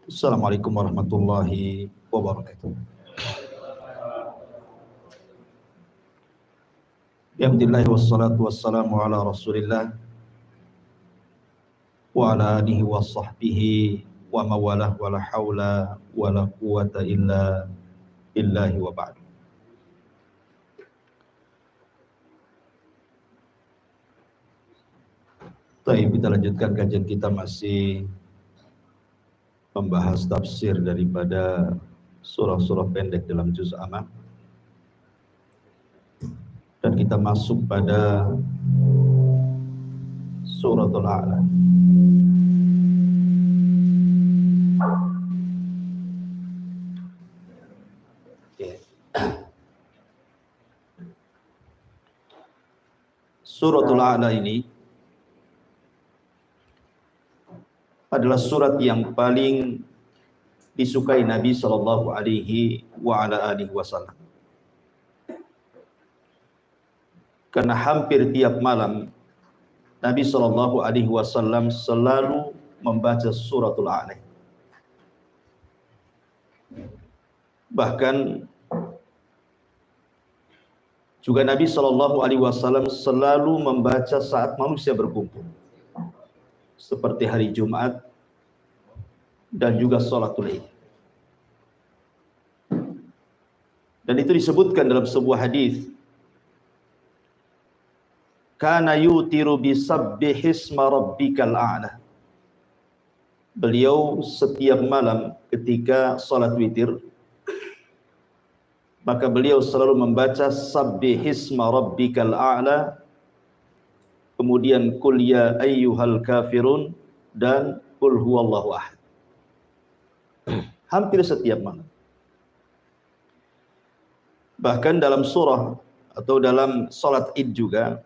Assalamualaikum warahmatullahi wabarakatuh. Alhamdulillah wassalatu wassalamu ala Rasulillah wa ala alihi wa sahbihi wa mawalah wa la hawla wa la quwata illa billahi wa ba'du. Baik, kita lanjutkan kajian kita masih membahas tafsir daripada surah-surah pendek dalam juz Amma. Dan kita masuk pada suratul A'la. Suratul A'la ini adalah surat yang paling disukai Nabi sallallahu alaihi wasallam. Karena hampir tiap malam Nabi sallallahu alaihi wasallam selalu membaca suratul A'la. Bahkan juga Nabi sallallahu alaihi wasallam selalu membaca saat manusia berkumpul, seperti hari Jumat dan juga sholatul Id. Dan itu disebutkan dalam sebuah hadis, kana yutiru bisabbihisma rabbikal a'la. Beliau setiap malam ketika salat witir, maka beliau selalu membaca sabbihisma rabbikal a'la, kemudian qul ya ayyuhal kafirun dan qul huwallahu ahad. Hampir setiap malam. Bahkan dalam surah atau dalam salat Id juga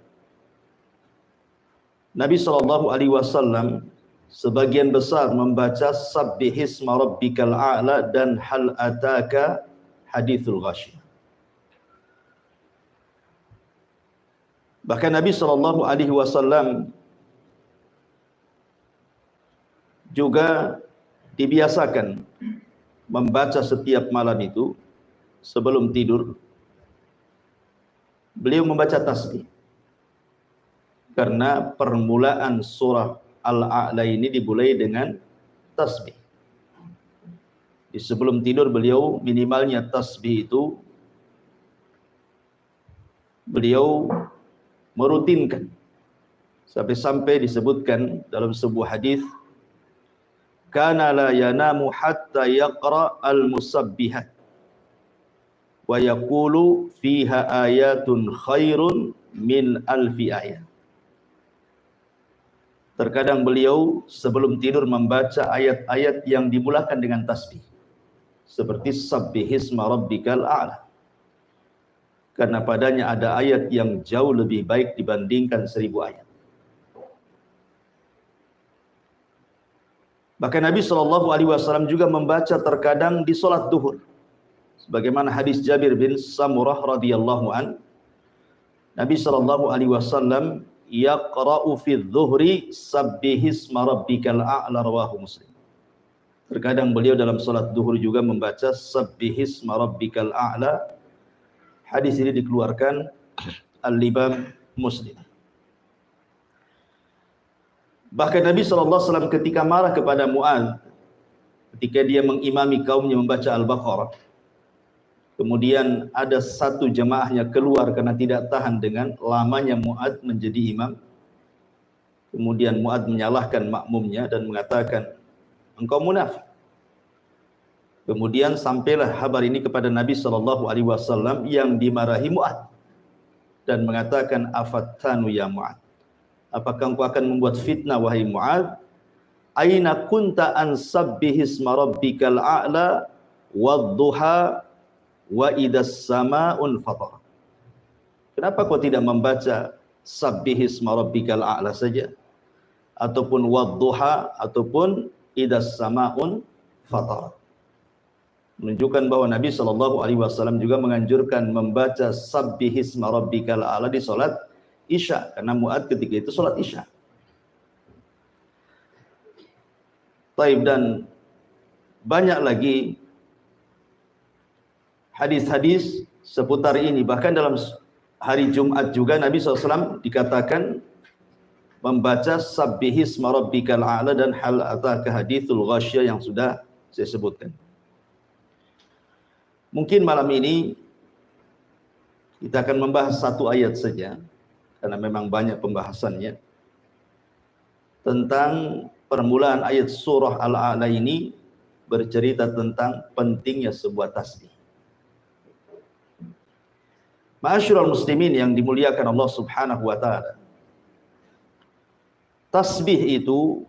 Nabi sallallahu alaihi wasallam sebagian besar membaca sabbihisma rabbikal a'la dan hal ataka hadithul ghasyiyah. Bahkan Nabi sallallahu alaihi wasallam juga dibiasakan membaca setiap malam itu sebelum tidur. Beliau membaca tasbih. Karena permulaan surah Al-A'la ini dimulai dengan tasbih. Di sebelum tidur beliau minimalnya tasbih itu beliau merutinkan. Sampai-sampai disebutkan dalam sebuah hadis, kana la yanamu hatta yaqra al-musabbihat wa yaqulu fiha ayatun khairun min alfi ayat. Terkadang beliau sebelum tidur membaca ayat-ayat yang dimulakan dengan tasbih, seperti sabbihisma rabbikal a'la, karena padanya ada ayat yang jauh lebih baik dibandingkan 1000 ayat. Bahkan Nabi sallallahu alaihi wasallam juga membaca terkadang di salat duhur. Sebagaimana hadis Jabir bin Samurah radhiyallahu an, Nabi sallallahu alaihi wasallam yaqra'u fi dhuhri sabbihisma rabbikal a'la, rawahu Muslim. Terkadang beliau dalam salat duhur juga membaca sabbihisma rabbikal a'la. Hadis ini dikeluarkan Al-Imam Muslim. Bahkan Nabi SAW ketika marah kepada Mu'adz, ketika dia mengimami kaumnya membaca Al-Baqarah, kemudian ada satu jemaahnya keluar karena tidak tahan dengan lamanya Mu'adz menjadi imam. Kemudian Mu'adz menyalahkan makmumnya dan mengatakan, engkau munafik. Kemudian sampailah kabar ini kepada Nabi SAW yang dimarahi Mu'adz dan mengatakan, afattanu ya Mu'adz, apakah engkau akan membuat fitnah wahai Mu'adz? Aina kunta an sabbihisma rabbikal a'la wadduha wa idas sama'un fatar. Kenapa kau tidak membaca sabbihisma rabbikal a'la saja, ataupun wadduha, ataupun idas sama'un fatar? Menunjukkan bahwa Nabi sallallahu alaihi wasallam juga menganjurkan membaca sabbihisma rabbikal a'la di salat Isya, karena Mu'adz ketika itu salat Isya. Taib, dan banyak lagi hadis-hadis seputar ini. Bahkan dalam hari Jumat juga Nabi SAW dikatakan membaca Sabbihisma rabbikal a'la dan hal ataka hadithul ghasyah yang sudah saya sebutkan. Mungkin malam ini kita akan membahas satu ayat saja, karena memang banyak pembahasannya, tentang permulaan ayat surah Al-A'la ini bercerita tentang pentingnya sebuah tasbih. Ma'asyiral muslimin yang dimuliakan Allah Subhanahu wa taala. Tasbih itu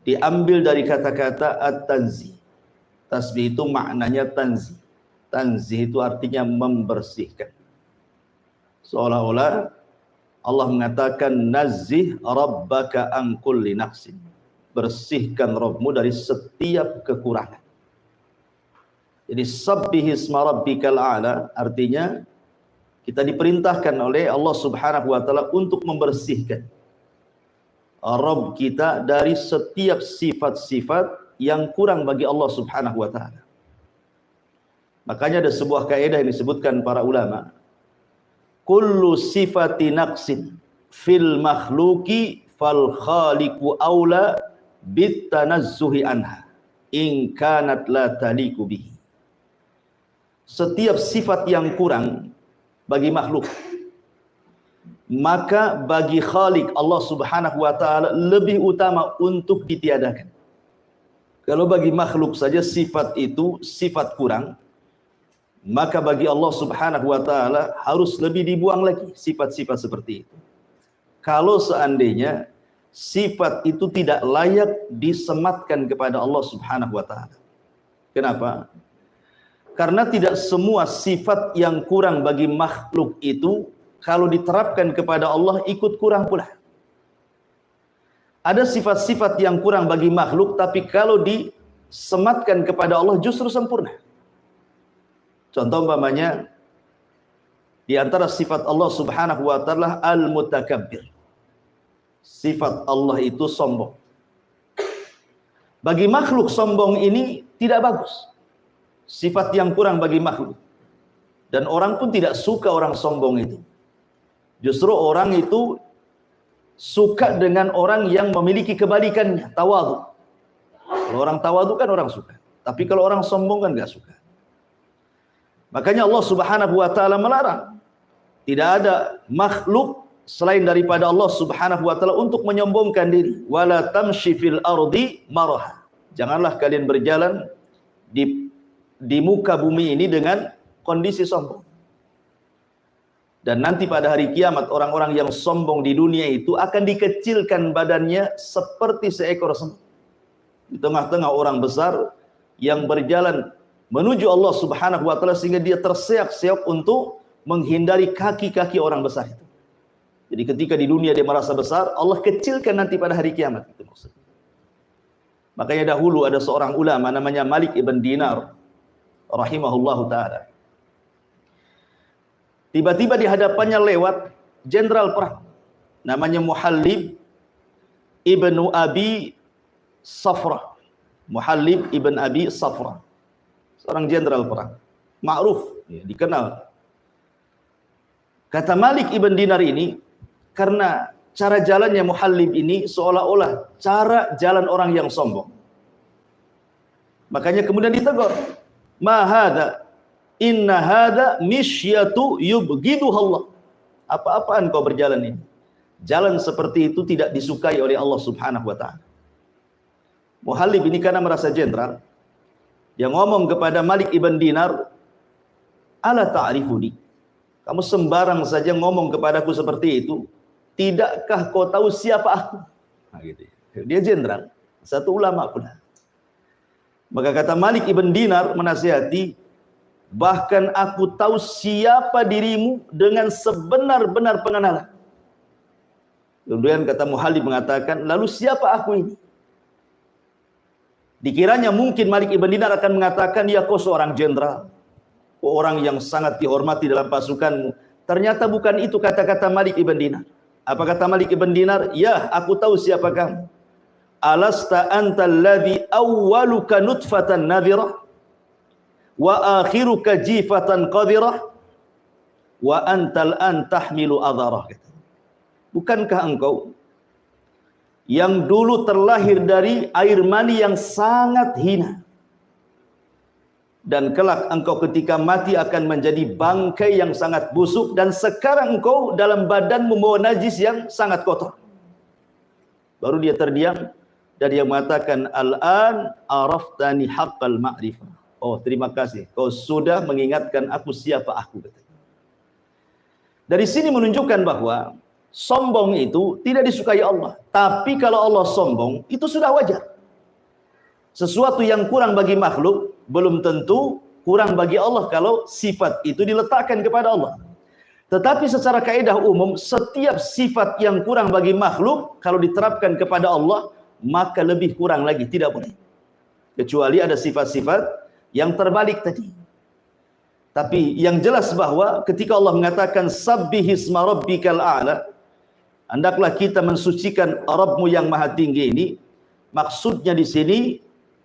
diambil dari kata-kata at-tanzih. Tasbih itu maknanya tanzih. Tanzih itu artinya membersihkan. Seolah-olah Allah mengatakan nazzih rabbaka an kulli naqsin. Bersihkan Rabbmu dari setiap kekurangan. Jadi sabbihisma rabbikal a'la artinya kita diperintahkan oleh Allah Subhanahu wa taala untuk membersihkan Rabb kita dari setiap sifat-sifat yang kurang bagi Allah Subhanahu wa taala. Makanya ada sebuah kaidah yang disebutkan para ulama, kullu sifati naqsin fil makhluqi fal khaliqu aula bit tanazzuhi anha in kanat la taliqu bihi. Setiap sifat yang kurang bagi makhluk, maka bagi Khalik Allah Subhanahu wa taala lebih utama untuk ditiadakan. Kalau bagi makhluk saja sifat itu sifat kurang, maka bagi Allah Subhanahu wa taala harus lebih dibuang lagi sifat-sifat seperti itu. Kalau seandainya sifat itu tidak layak disematkan kepada Allah Subhanahu wa taala. Kenapa? Karena tidak semua sifat yang kurang bagi makhluk itu kalau diterapkan kepada Allah ikut kurang pula. Ada sifat-sifat yang kurang bagi makhluk, tapi kalau disematkan kepada Allah justru sempurna. Contoh umpamanya, di antara sifat Allah Subhanahu wa taala al-mutakabbir. Sifat Allah itu sombong. Bagi makhluk sombong ini tidak bagus. Sifat yang kurang bagi makhluk. Dan orang pun tidak suka orang sombong itu. Justru orang itu suka dengan orang yang memiliki kebalikannya, tawadhu. Kalau orang tawadhu kan orang suka. Tapi kalau orang sombong kan enggak suka. Makanya Allah Subhanahu wa taala melarang. Tidak ada makhluk selain daripada Allah Subhanahu wa taala untuk menyombongkan diri. Wala tamshi fil ardi maraha. Janganlah kalian berjalan di muka bumi ini dengan kondisi sombong. Dan nanti pada hari kiamat orang-orang yang sombong di dunia itu akan dikecilkan badannya seperti seekor semut. Di tengah-tengah orang besar yang berjalan menuju Allah Subhanahu wa taala sehingga dia terseok-seok untuk menghindari kaki-kaki orang besar itu. Jadi ketika di dunia dia merasa besar, Allah kecilkan nanti pada hari kiamat, itu maksudnya. Makanya dahulu ada seorang ulama namanya Malik ibn Dinar rahimahullahu taala. Tiba-tiba di hadapannya lewat jenderal perang namanya Muhallib ibnu Abi Safra. Muhallib ibn Abi Safra, seorang jenderal perang ma'ruf, ya, dikenal. Kata Malik ibn Dinar ini, karena cara jalannya Muhallib ini seolah-olah cara jalan orang yang sombong, makanya kemudian ditegur, ma hadza inna hadza misyatu yubghiduhallah. Apa-apaan kau berjalan ini? Jalan seperti itu tidak disukai oleh Allah Subhanahu wa taala. Muhallib ini karena merasa jenderal, dia ngomong kepada Malik ibn Dinar, ala ta'rifuni? Kamu sembarang saja ngomong kepadaku seperti itu. Tidakkah kau tahu siapa aku? Nah, gitu. Dia jenderal, satu ulama pula. Maka kata Malik ibn Dinar menasihati, bahkan aku tahu siapa dirimu dengan sebenar-benar pengenalan. Kemudian kata Muhallib mengatakan, lalu siapa aku ini? Dikiranya mungkin Malik ibn Dinar akan mengatakan, ya kau seorang jenderal, kau orang yang sangat dihormati dalam pasukanmu. Ternyata bukan itu kata-kata Malik ibn Dinar. Apa kata Malik ibn Dinar? Ya, aku tahu siapa kamu. alasta antal ladzi awwaluka nutfatan nadhirah wa akhiruka jifatan qadhirah wa antal an tahmilu adharah. Bukankah engkau yang dulu terlahir dari air mani yang sangat hina, dan kelak engkau ketika mati akan menjadi bangkai yang sangat busuk, dan sekarang engkau dalam badan membawa najis yang sangat kotor. Baru dia terdiam dan dia mengatakan, al-an araftani haqqal ma'rifah. Oh, terima kasih, kau sudah mengingatkan aku siapa aku. Dari sini menunjukkan bahwa sombong itu tidak disukai Allah. Tapi kalau Allah sombong, itu sudah wajar. Sesuatu yang kurang bagi makhluk belum tentu kurang bagi Allah kalau sifat itu diletakkan kepada Allah. Tetapi secara kaidah umum, setiap sifat yang kurang bagi makhluk kalau diterapkan kepada Allah, maka lebih kurang lagi, tidak boleh. Kecuali ada sifat-sifat yang terbalik tadi. Tapi yang jelas bahwa ketika Allah mengatakan sabbihisma rabbikal a'la, hendaklah kita mensucikan Rabbmu yang maha tinggi ini, maksudnya di sini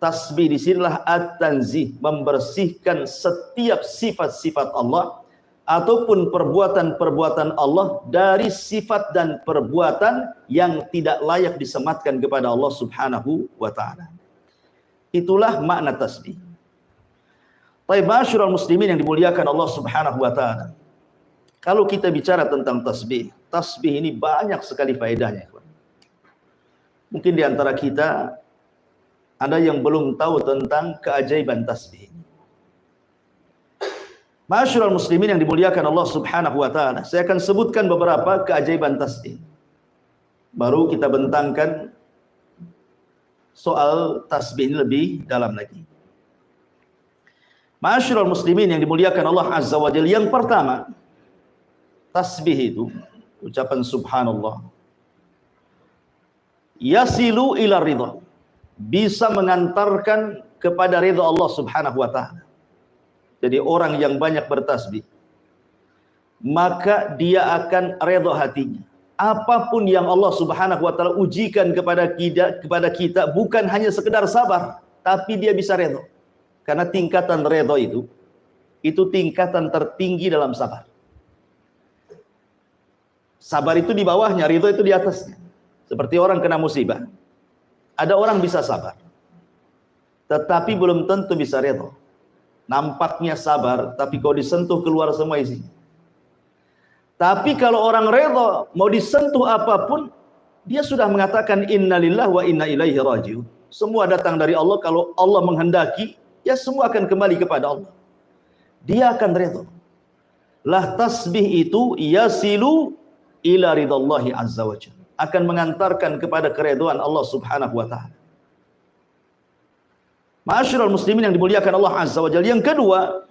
tasbih di sinilah at-tanzih, membersihkan setiap sifat-sifat Allah ataupun perbuatan-perbuatan Allah dari sifat dan perbuatan yang tidak layak disematkan kepada Allah Subhanahu wa taala. Itulah makna tasbih. Baik, ma'asyiral muslimin yang dimuliakan Allah Subhanahu wa taala. Kalau kita bicara tentang tasbih, tasbih ini banyak sekali faedahnya. Mungkin di antara kita ada yang belum tahu tentang keajaiban tasbih. Ma'asyiral muslimin yang dimuliakan Allah Subhanahu wa taala, saya akan sebutkan beberapa keajaiban tasbih. Baru kita bentangkan soal tasbih ini lebih dalam lagi. Ma'asyiral muslimin yang dimuliakan Allah Azza wa Jalla, yang pertama, tasbih itu ucapan subhanallah yasilu ila ridha, bisa mengantarkan kepada ridha Allah Subhanahu wa taala. Jadi orang yang banyak bertasbih, maka dia akan ridha hatinya. Apapun yang Allah Subhanahu wa taala ujikan kepada kita bukan hanya sekedar sabar, tapi dia bisa ridha. Karena tingkatan ridha itu tingkatan tertinggi dalam sabar. Sabar itu di bawahnya, ridha itu di atasnya. Seperti orang kena musibah. Ada orang bisa sabar, tetapi belum tentu bisa ridha. Nampaknya sabar, tapi kalau disentuh keluar semua isinya. Tapi kalau orang ridha, mau disentuh apapun, dia sudah mengatakan innalillahi wa inna ilaihi raji'un. Semua datang dari Allah, kalau Allah menghendaki, ya semua akan kembali kepada Allah. Dia akan ridha. Lah tasbih itu yasilu ila ridallahi azza wa jalla, akan mengantarkan kepada keridhaan Allah Subhanahu wa taala. Ma'asyiral muslimin yang dimuliakan Allah Azza wa Jalla, yang kedua,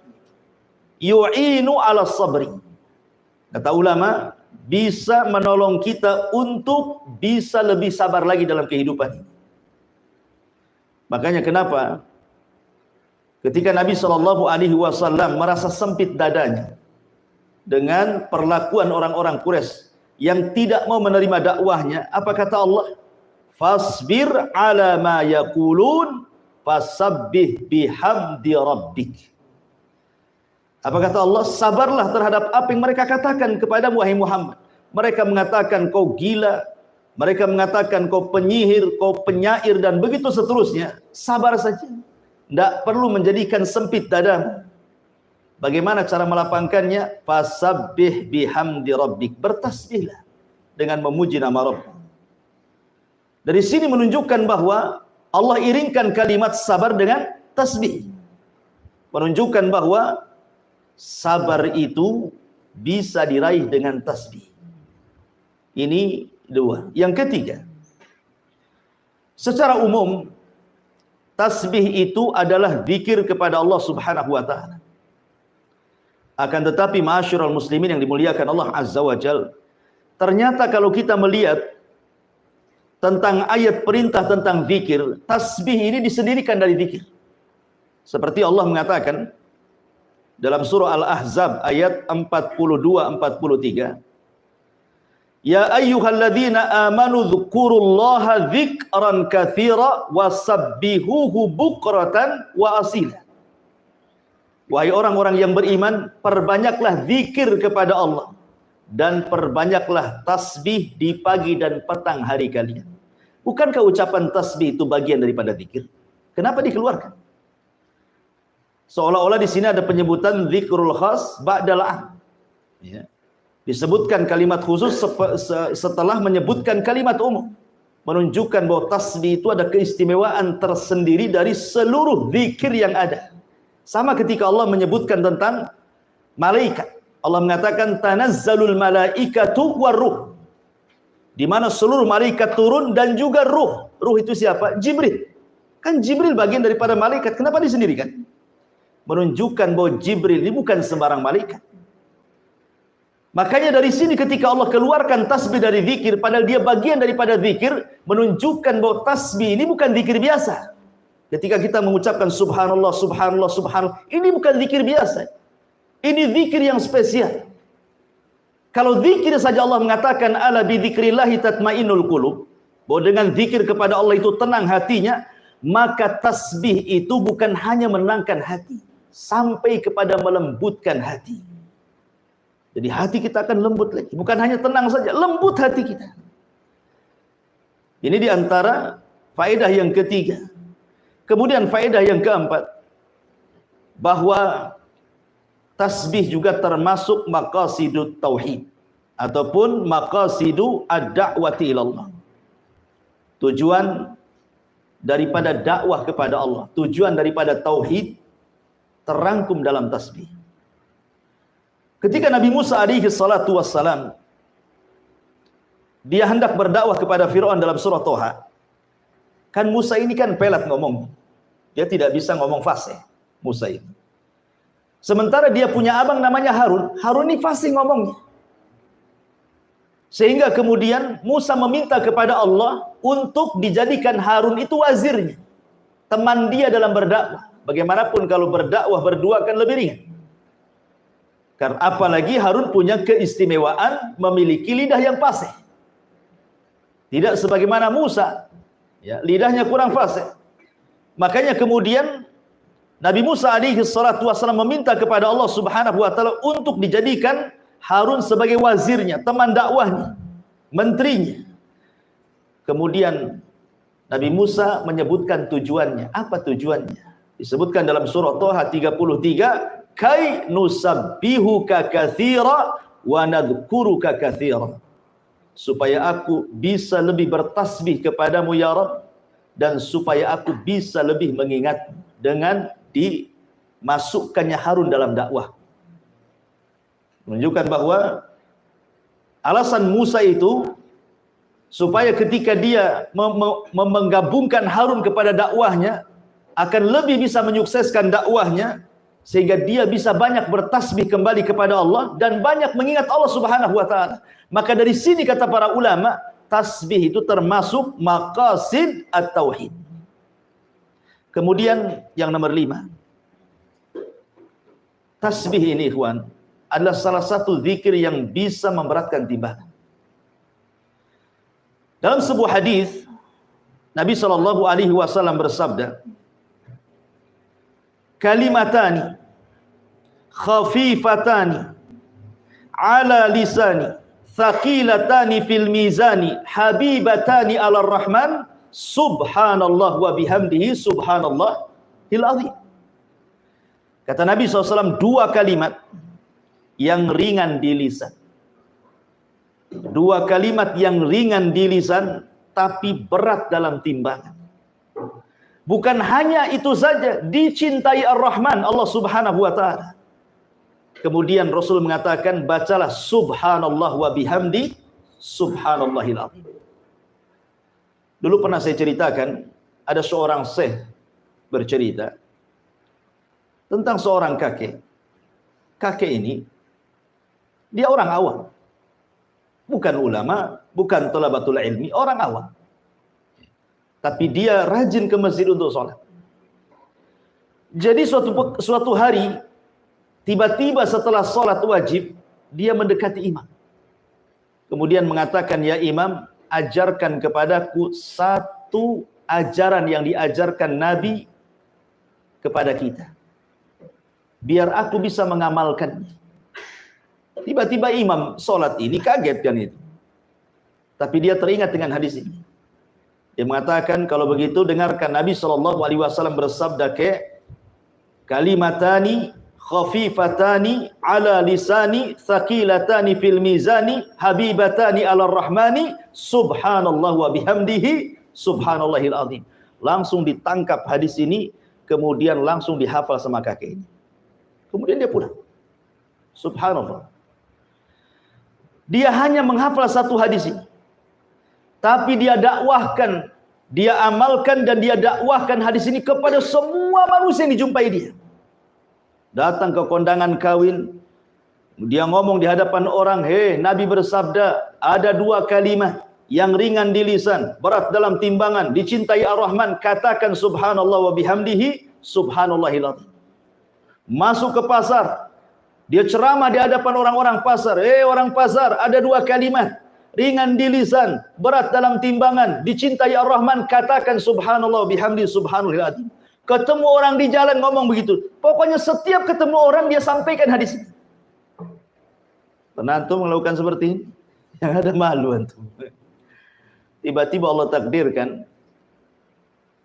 yu'inu 'ala sabri. Kata ulama, bisa menolong kita untuk bisa lebih sabar lagi dalam kehidupan. Makanya kenapa ketika Nabi SAW merasa sempit dadanya dengan perlakuan orang-orang Quraisy yang tidak mau menerima dakwahnya, apa kata Allah? Fasbir ala ma yaqulun fasabbih bihamdi rabbik. Apa kata Allah? Sabarlah terhadap apa yang mereka katakan kepadamu wahai Muhammad. Mereka mengatakan kau gila, mereka mengatakan kau penyihir, kau penyair, dan begitu seterusnya. Sabar saja, tidak perlu menjadikan sempit dadamu. Bagaimana cara melapangkannya? Fasabbih bihamdi rabbik, bertasbihlah dengan memuji nama Rabb. Dari sini menunjukkan bahwa Allah iringkan kalimat sabar dengan tasbih, menunjukkan bahwa sabar itu bisa diraih dengan tasbih. Ini dua. Yang ketiga, secara umum tasbih itu adalah zikir kepada Allah Subhanahu wa taala. Akan tetapi ma'asyiral muslimin yang dimuliakan Allah Azza wa Jalla, ternyata kalau kita melihat tentang ayat perintah tentang zikir, tasbih ini disendirikan dari zikir. Seperti Allah mengatakan dalam surah Al-Ahzab ayat 42-43, Ya ayyuhalladzina amanu dzkurullaha dzikran katsira wasabbihuhu bukratan wa asila. Wahai orang-orang yang beriman, perbanyaklah zikir kepada Allah dan perbanyaklah tasbih di pagi dan petang hari kalian. Bukankah ucapan tasbih itu bagian daripada zikir? Kenapa dikeluarkan? Seolah-olah di sini ada penyebutan zikrul khas ba'dal 'am. Ya. Disebutkan kalimat khusus setelah menyebutkan kalimat umum, menunjukkan bahwa tasbih itu ada keistimewaan tersendiri dari seluruh zikir yang ada. Sama ketika Allah menyebutkan tentang malaikat, Allah mengatakan tanazzalul malaikatu warruh, di mana seluruh malaikat turun dan juga ruh. Ruh itu siapa? Jibril. Kan Jibril bagian daripada malaikat, kenapa disendirikan? Menunjukkan bahwa Jibril ini bukan sembarang malaikat. Makanya dari sini ketika Allah keluarkan tasbih dari zikir, padahal dia bagian daripada zikir, menunjukkan bahwa tasbih ini bukan zikir biasa. Ketika kita mengucapkan subhanallah, subhanallah, subhanallah, ini bukan zikir biasa. Ini zikir yang spesial. Kalau zikir saja Allah mengatakan ala bi dzikrillahi tatmainnul qulub, bahwa dengan zikir kepada Allah itu tenang hatinya, maka tasbih itu bukan hanya menenangkan hati, sampai kepada melembutkan hati. Jadi hati kita akan lembut lagi. Bukan hanya tenang saja, lembut hati kita. Ini diantara faedah yang ketiga. Kemudian faedah yang keempat, bahwa tasbih juga termasuk maqasidut tauhid ataupun maqasidu ad-da'wati ilallah. Tujuan daripada dakwah kepada Allah, tujuan daripada tauhid terangkum dalam tasbih. Ketika Nabi Musa alaihi salatu wassalam dia hendak berdakwah kepada Fir'aun dalam surah Toha, kan Musa ini kan pelat ngomong, dia tidak bisa ngomong fasih Musa ini. Sementara dia punya abang namanya Harun, Harun ini fasih ngomongnya. Sehingga kemudian Musa meminta kepada Allah untuk dijadikan Harun itu wazirnya, teman dia dalam berdakwah. Bagaimanapun kalau berdakwah berdua kan lebih ringan. Karena apalagi Harun punya keistimewaan memiliki lidah yang fasih. Tidak sebagaimana Musa, ya, lidahnya kurang fasih. Makanya kemudian Nabi Musa alaihi salatu wasallam meminta kepada Allah Subhanahu wa taala untuk dijadikan Harun sebagai wazirnya, teman dakwahnya, menterinya. Kemudian Nabi Musa menyebutkan tujuannya. Apa tujuannya? Disebutkan dalam surah Toha 33, kai nusabbihuka katsira wa nadhkuruka katsira, supaya aku bisa lebih bertasbih kepadamu ya Rabb, dan supaya aku bisa lebih mengingatmu, dengan dimasukkannya Harun dalam dakwah. Menunjukkan bahwa alasan Musa itu supaya ketika dia menggabungkan Harun kepada dakwahnya akan lebih bisa menyukseskan dakwahnya, sehingga dia bisa banyak bertasbih kembali kepada Allah dan banyak mengingat Allah Subhanahu wa taala. Maka dari sini kata para ulama, tasbih itu termasuk maqasid at-tauhid. Kemudian yang nomor 5, tasbih ini ikhwan adalah salah satu zikir yang bisa memberatkan timbangan. Dalam sebuah hadis Nabi SAW bersabda, kalimatani khafifatani ala lisani thaqilatani fil mizani habibatani ala rahman subhanallah wa bihamdihi subhanallahil azim. Kata Nabi SAW, 2 kalimat yang ringan di lisan, 2 kalimat yang ringan di lisan tapi berat dalam timbangan. Bukan hanya itu saja, dicintai Ar-Rahman, Allah Subhanahu wa taala. Kemudian Rasul mengatakan, bacalah subhanallah wa bihamdi subhanallahil azim. Dulu pernah saya ceritakan, ada seorang syekh bercerita tentang seorang kakek. Kakek ini dia orang awam, bukan ulama, bukan thalabatul ilmi, orang awam. Tapi dia rajin ke masjid untuk sholat. Jadi suatu hari, tiba-tiba setelah sholat wajib, dia mendekati imam. kemudian mengatakan, ya Imam, ajarkan kepadaku satu ajaran yang diajarkan Nabi kepada kita, biar aku bisa mengamalkannya. Tiba-tiba imam sholat ini kaget kan itu. Tapi dia teringat dengan hadis ini. Dia mengatakan, kalau begitu dengarkan Nabi SAW bersabda kalimatani khafifatani ala lisani thaqilatani fil mizani habibatani ala rahmani subhanallah wa bihamdihi subhanallahil azim. Langsung ditangkap hadis ini, kemudian langsung dihafal sama kakek ini. Kemudian dia pulang. Subhanallah. Dia hanya menghafal satu hadis ini, tapi dia dakwahkan, dia amalkan, dan dia dakwahkan hadis ini kepada semua manusia yang dijumpai dia. Datang ke kondangan kawin, dia ngomong di hadapan orang, Nabi bersabda, ada dua kalimat yang ringan di lisan, berat dalam timbangan, dicintai Ar-Rahman, katakan subhanallah wa bihamdihi subhanallahil azim. Masuk ke pasar, dia ceramah di hadapan orang-orang pasar. Orang pasar, ada dua kalimat ringan di lisan, berat dalam timbangan, dicintai Ar-Rahman, katakan subhanallah bihamdi subhanallahil azim. Ketemu orang di jalan ngomong begitu. Pokoknya setiap ketemu orang dia sampaikan hadis ini. Pernah antum melakukan seperti ini? Yang ada malu antum. Tiba-tiba Allah takdirkan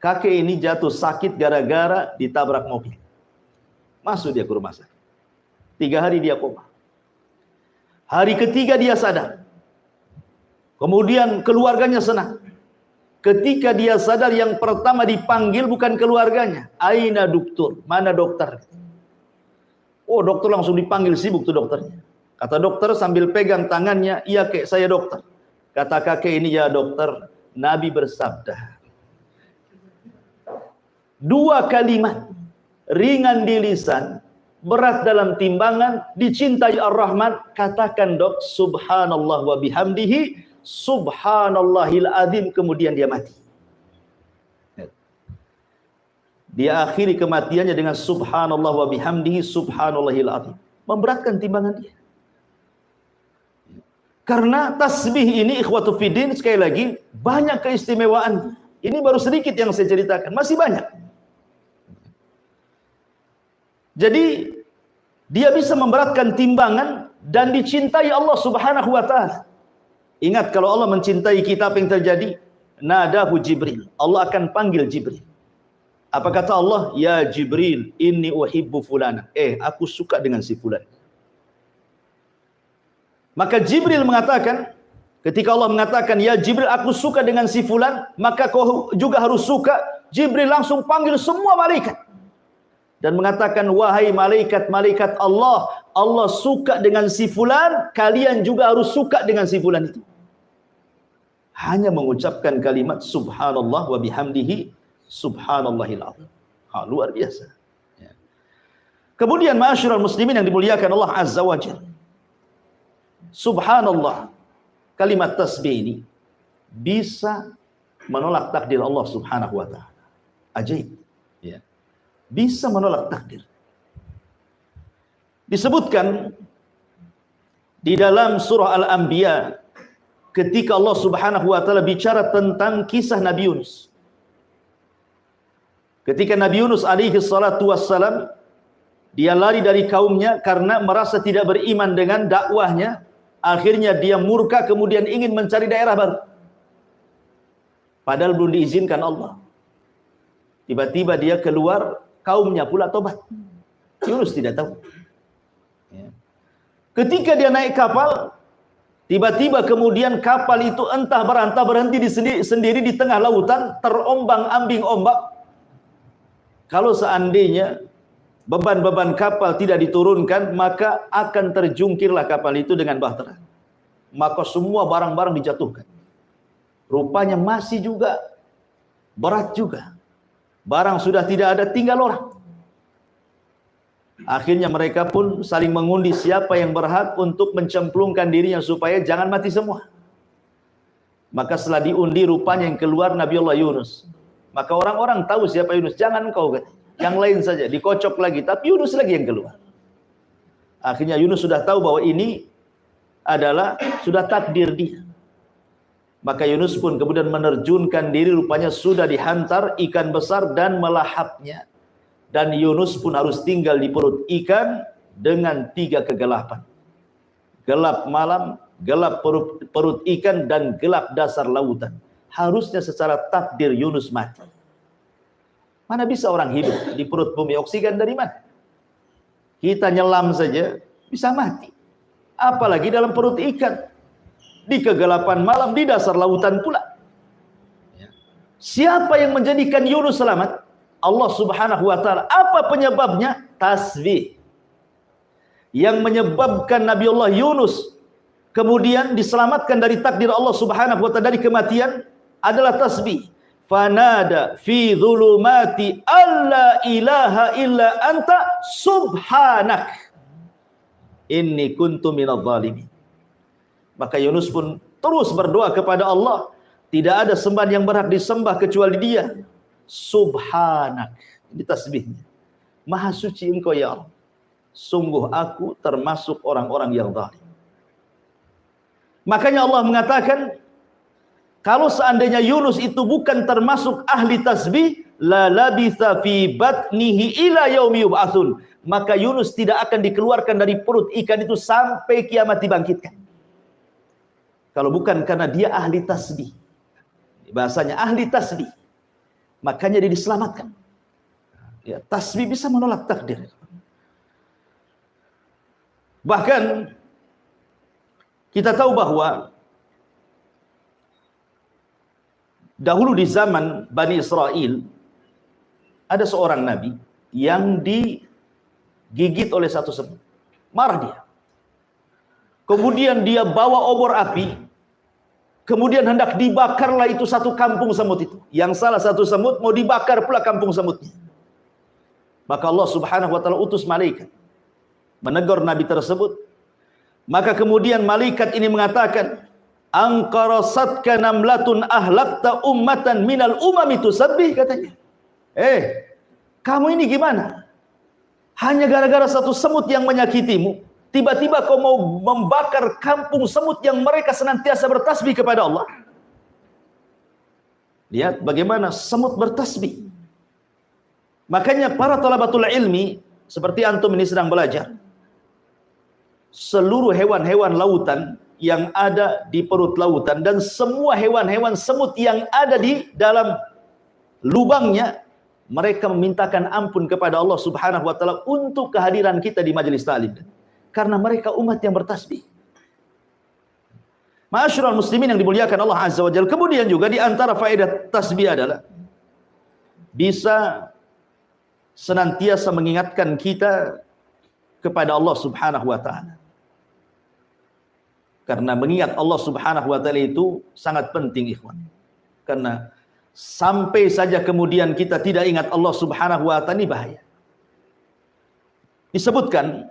kakek ini jatuh sakit gara-gara ditabrak mobil. Masuk dia ke rumah sakit. 3 hari dia koma. Hari ketiga dia sadar. Kemudian keluarganya senang. Ketika dia sadar, yang pertama dipanggil bukan keluarganya. Aina dokter? Mana dokter? Oh, dokter langsung dipanggil, sibuk tuh dokternya. Kata dokter sambil pegang tangannya, iya kek, saya dokter. Kata kakek ini, ya dokter, Nabi bersabda, 2 kalimat ringan di lisan, berat dalam timbangan, dicintai Ar-Rahman, katakan dok, subhanallah wa bihamdihi subhanallahil azim, kemudian dia mati. Dia akhiri kematiannya dengan subhanallah wa bihamdihi subhanallahil azim. Memberatkan timbangan dia. Karena tasbih ini ikhwatu fiddin, sekali lagi banyak keistimewaan. Ini baru sedikit yang saya ceritakan, masih banyak. Jadi dia bisa memberatkan timbangan dan dicintai Allah Subhanahu wa taala. Ingat, kalau Allah mencintai kita, apa yang terjadi? Nadahu Jibril. Allah akan panggil Jibril. Apa kata Allah? Ya Jibril, inni uhibbu fulana. Aku suka dengan si fulan. Maka Jibril mengatakan, ketika Allah mengatakan, ya Jibril, aku suka dengan si fulan, maka kau juga harus suka. Jibril langsung panggil semua malaikat dan mengatakan, wahai malaikat-malaikat Allah, Allah suka dengan si fulan, kalian juga harus suka dengan si fulan itu. Hanya mengucapkan kalimat subhanallah wa bihamdihi subhanallahil azim. Luar biasa. Ya. Kemudian ma'asyiral muslimin yang dimuliakan Allah Azza wa Jalla, subhanallah, kalimat tasbih ini bisa menolak takdir Allah Subhanahu wa taala. Ajaib. Ya. Bisa menolak takdir. Disebutkan di dalam surah Al-Anbiya ketika Allah Subhanahu wa taala bicara tentang kisah Nabi Yunus. Ketika Nabi Yunus alaihi salatu wassalam, dia lari dari kaumnya karena merasa tidak beriman dengan dakwahnya. Akhirnya dia murka, kemudian ingin mencari daerah baru. Padahal belum diizinkan Allah. Tiba-tiba dia keluar, kaumnya pula tobat. Yunus tidak tahu. Ya. Ketika dia naik kapal, tiba-tiba kemudian kapal itu entah berantah berhenti sendiri di tengah lautan, terombang-ambing ombak. Kalau seandainya beban-beban kapal tidak diturunkan, maka akan terjungkirlah kapal itu dengan bahtera. Maka semua barang-barang dijatuhkan. Rupanya masih juga berat juga. Barang sudah tidak ada, tinggal orang. Akhirnya mereka pun saling mengundi siapa yang berhak untuk mencemplungkan dirinya supaya jangan mati semua. Maka setelah diundi, rupanya yang keluar Nabiullah Yunus. Maka orang-orang tahu siapa Yunus. Jangan kau, yang lain saja. Dikocok lagi, tapi Yunus lagi yang keluar. Akhirnya Yunus sudah tahu bahwa ini adalah sudah takdir dia. Maka Yunus pun kemudian menerjunkan diri, rupanya sudah dihantar ikan besar dan melahapnya. Dan Yunus pun harus tinggal di perut ikan dengan 3 kegelapan. Gelap malam, gelap perut ikan, dan gelap dasar lautan. Harusnya secara takdir Yunus mati. Mana bisa orang hidup di perut bumi? Oksigen dari mana? Kita nyelam saja bisa mati. Apalagi dalam perut ikan. Di kegelapan malam, di dasar lautan pula. Siapa yang menjadikan Yunus selamat? Allah Subhanahu wa ta'ala. Apa penyebabnya? Tasbih. Yang menyebabkan Nabiullah Yunus kemudian diselamatkan dari takdir Allah Subhanahu wa ta'ala, dari kematian, adalah tasbih. Fanada fi dhulumati alla ilaha illa anta subhanak inni kuntu minadh dhalimin. Maka Yunus pun terus berdoa kepada Allah, tidak ada sembahan yang berhak disembah kecuali Dia. Subhanak, ini tasbihnya. Maha suci Engkau ya Allah. Sungguh aku termasuk orang-orang yang zalim. Makanya Allah mengatakan, kalau seandainya Yunus itu bukan termasuk ahli tasbih, la labitha fi batnihi ila yaumi yub'atsun, maka Yunus tidak akan dikeluarkan dari perut ikan itu sampai kiamat dibangkitkan. Kalau bukan karena dia ahli tasbih, bahasanya ahli tasbih, makanya dia diselamatkan. Ya, tasbih bisa menolak takdir. Bahkan kita tahu bahwa dahulu di zaman Bani Israel ada seorang nabi yang digigit oleh satu semut. Marah dia. Kemudian dia bawa obor api, kemudian hendak dibakarlah itu satu kampung semut itu. Yang salah satu semut mau dibakar pula kampung semutnya. Maka Allah Subhanahu wa ta'ala utus malaikat menegur nabi tersebut. Maka kemudian malaikat ini mengatakan, angkarasatka namlatun ahlakta ummatan minal umami tusabbih, katanya. Kamu ini gimana? Hanya gara-gara satu semut yang menyakitimu, tiba-tiba kau mau membakar kampung semut yang mereka senantiasa bertasbih kepada Allah. Lihat bagaimana semut bertasbih. Makanya para talabatul ilmi, seperti antum ini sedang belajar, seluruh hewan-hewan lautan yang ada di perut lautan dan semua hewan-hewan semut yang ada di dalam lubangnya, mereka memintakan ampun kepada Allah Subhanahu wa ta'ala untuk kehadiran kita di majelis ta'lim. Karena mereka umat yang bertasbih. Ma'asyiral muslimin yang dimuliakan Allah Azza wa Jalla. Kemudian juga di antara faedah tasbih adalah bisa senantiasa mengingatkan kita kepada Allah Subhanahu wa ta'ala. Karena mengingat Allah Subhanahu wa ta'ala itu sangat penting, ikhwan. Karena sampai saja kemudian kita tidak ingat Allah Subhanahu wa ta'ala, ini bahaya. Disebutkan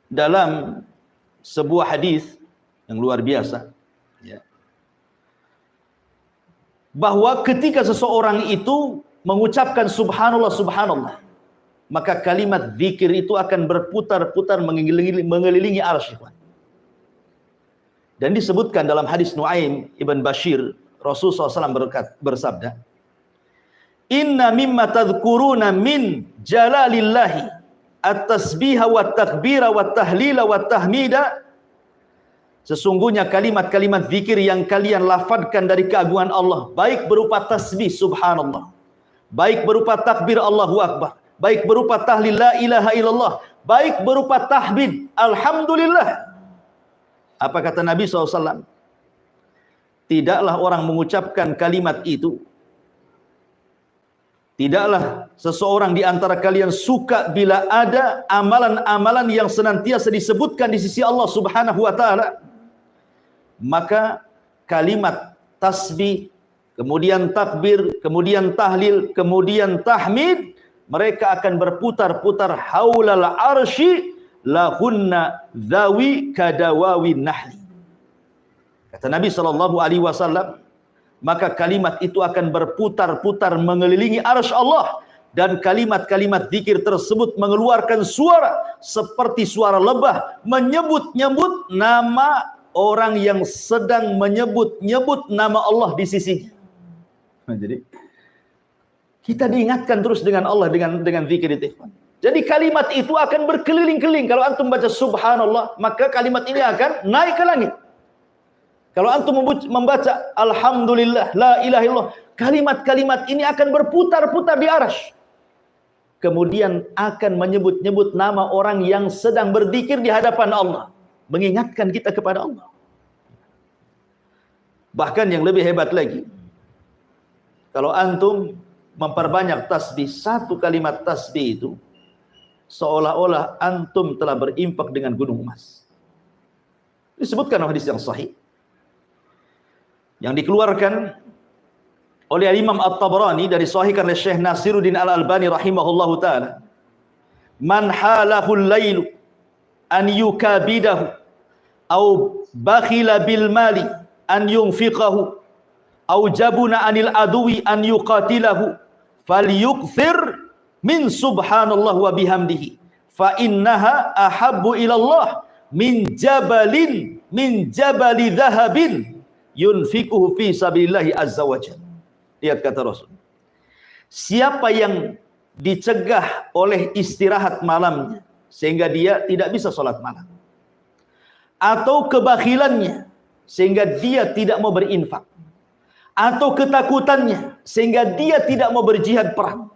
dalam sebuah hadis yang luar biasa, ya, bahwa ketika seseorang itu mengucapkan subhanallah subhanallah, maka kalimat zikir itu akan berputar-putar mengelilingi arsy. Dan disebutkan dalam hadis Nuaim ibn Bashir, Rasulullah SAW bersabda, inna mimma tadhkuruna min jalalillahi at-tasbiha wa takbira wa tahlila wa tahmida, sesungguhnya kalimat-kalimat zikir yang kalian lafadkan dari keagungan Allah, baik berupa tasbih subhanallah, baik berupa takbir Allahu akbar, baik berupa tahlil la ilaha illallah, baik berupa tahmid alhamdulillah. Apa kata Nabi SAW? Tidaklah orang mengucapkan kalimat itu, tidaklah seseorang di antara kalian suka bila ada amalan-amalan yang senantiasa disebutkan di sisi Allah Subhanahu wa ta'ala, maka kalimat tasbih, kemudian takbir, kemudian tahlil, kemudian tahmid, mereka akan berputar-putar haulal arsy lahunna dhawi kadawawi nahli. Kata Nabi SAW, maka kalimat itu akan berputar-putar mengelilingi arsy Allah dan kalimat-kalimat zikir tersebut mengeluarkan suara seperti suara lebah menyebut-nyebut nama orang yang sedang menyebut-nyebut nama Allah di sisinya. Nah, jadi kita diingatkan terus dengan Allah dengan zikir itu. Jadi kalimat itu akan berkeliling-keliling. Kalau antum baca subhanallah, maka kalimat ini akan naik ke langit. Kalau antum membaca alhamdulillah, la ilaha illallah, kalimat-kalimat ini akan berputar-putar di arasy. Kemudian akan menyebut-nyebut nama orang yang sedang berzikir di hadapan Allah, mengingatkan kita kepada Allah. Bahkan yang lebih hebat lagi, kalau antum memperbanyak tasbih, satu kalimat tasbih itu seolah-olah antum telah berinfak dengan gunung emas. Disebutkan dalam hadis yang sahih yang dikeluarkan oleh Imam At-Tabrani dari sahihkan oleh Syekh Nasiruddin Al-Albani rahimahullahu taala, man halahul lailu an yukabidahu au bakhila bil mali an yunfiqahu au jabuna anil adwi an yuqatilahu falyukthir min subhanallah wa bihamdihi fa innaha ahabbu ilallah min jabali dhahabin yunfikuhu fi sabilillahi azza wa jalla. Lihat kata Rasul, siapa yang dicegah oleh istirahat malamnya sehingga dia tidak bisa sholat malam, atau kebakhilannya sehingga dia tidak mau berinfak, atau ketakutannya sehingga dia tidak mau berjihad perang,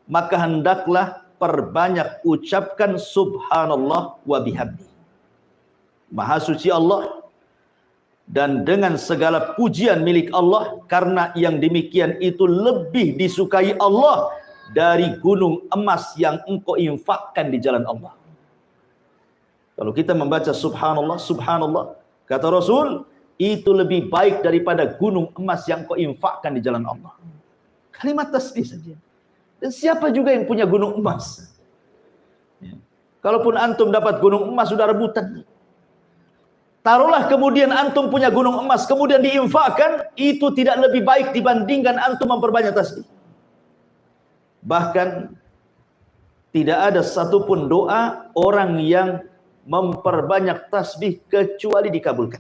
maka hendaklah perbanyak ucapkan subhanallah wa bihamdi. Maha suci Allah dan dengan segala pujian milik Allah, karena yang demikian itu lebih disukai Allah dari gunung emas yang engkau infakkan di jalan Allah. Kalau kita membaca subhanallah, subhanallah, kata Rasul, itu lebih baik daripada gunung emas yang engkau infakkan di jalan Allah. Kalimat tasbih saja. Dan siapa juga yang punya gunung emas? Ya. Kalaupun antum dapat gunung emas, sudah rebutan. Taruhlah kemudian antum punya gunung emas, kemudian diinfakkan, itu tidak lebih baik dibandingkan antum memperbanyak tasbih. Bahkan tidak ada satupun doa orang yang memperbanyak tasbih kecuali dikabulkan.